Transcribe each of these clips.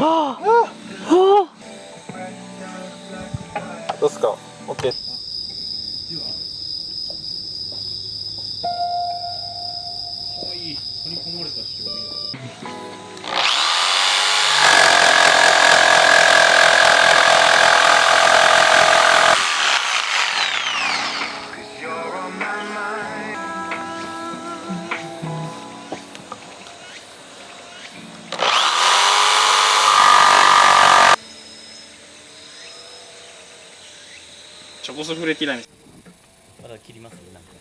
どうすか。オッケー。可愛い取り込まれたし。チョコスフレティラミス。まだ切りますなんか。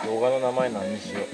動画の名前何にしよう。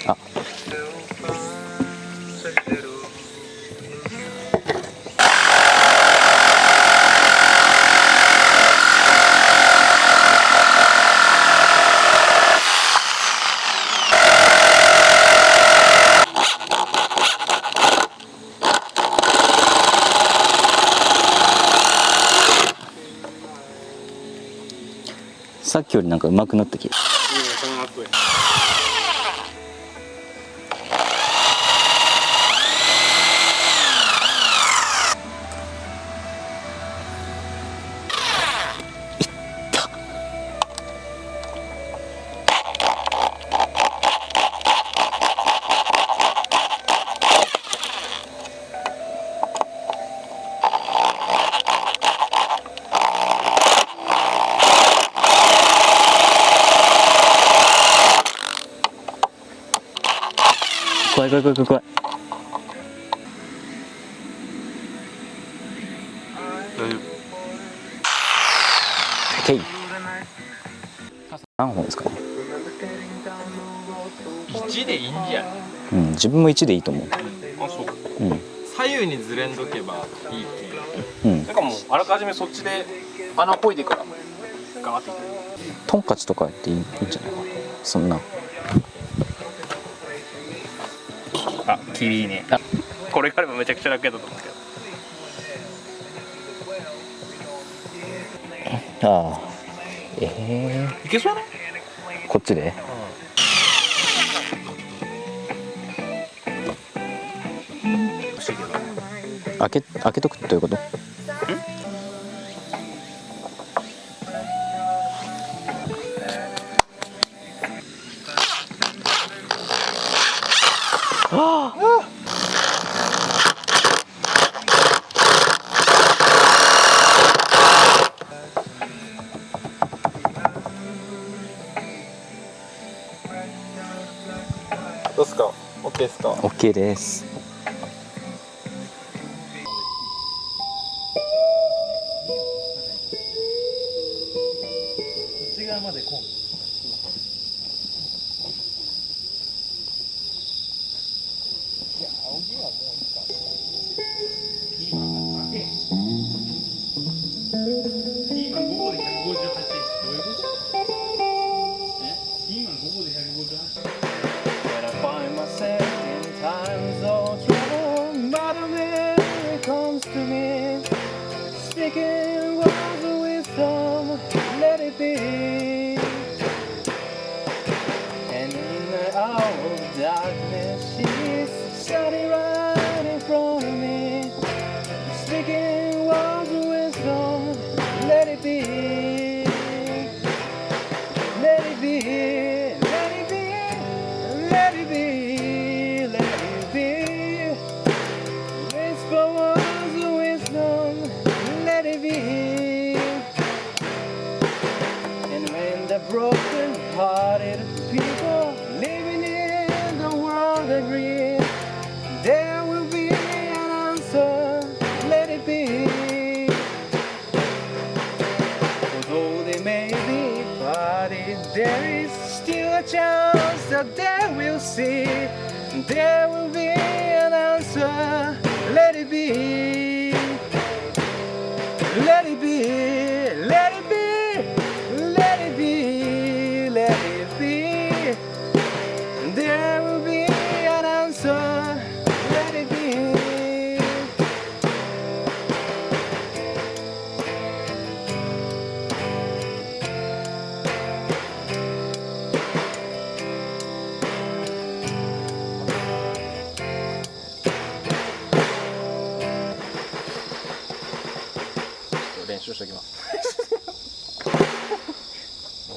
あ、さっきよりなんか上手くなった気が。怖い怖い怖い怖い。大丈夫。ケイ。何本ですかね。1でいいんじゃん。うん、自分も1でいいと思う。あ、そう。うん。左右にずれんどけばいいっていう。うん。なんかもうあらかじめそっちで穴こいでからガーっていく。トンカチとかやっていいんじゃないかな。そんな。あ、キリいいね。あ、これがあればめちゃくちゃ楽やったと思うけど。ああ。いけそうやね。こっちで。開けとくってどういうこと？どうですか？ OK ですか？ OK です。こっち側までコン。いや、青木はもういいか。ピーマンが高い。ピーマン5個で158円。どういうこと？ピーマン5個で158円。When I find myself in times of trouble, Mother Mary comes to me, speaking words of wisdom, let it be. And in the hour of darkness, she's standing right in front of me, speaking words of wisdom, let it be. Let it be. Let it be, let it be. Whisper words of wisdom, let it be. And when the broken-hearted people living in the world agree, there will be an answer, let it be. Although they may be parted, there is still a chance that they will see. There will be an answer. Let it be. Let it be. Let it be. Let it be. Let it be. There will be an answer. Let it be.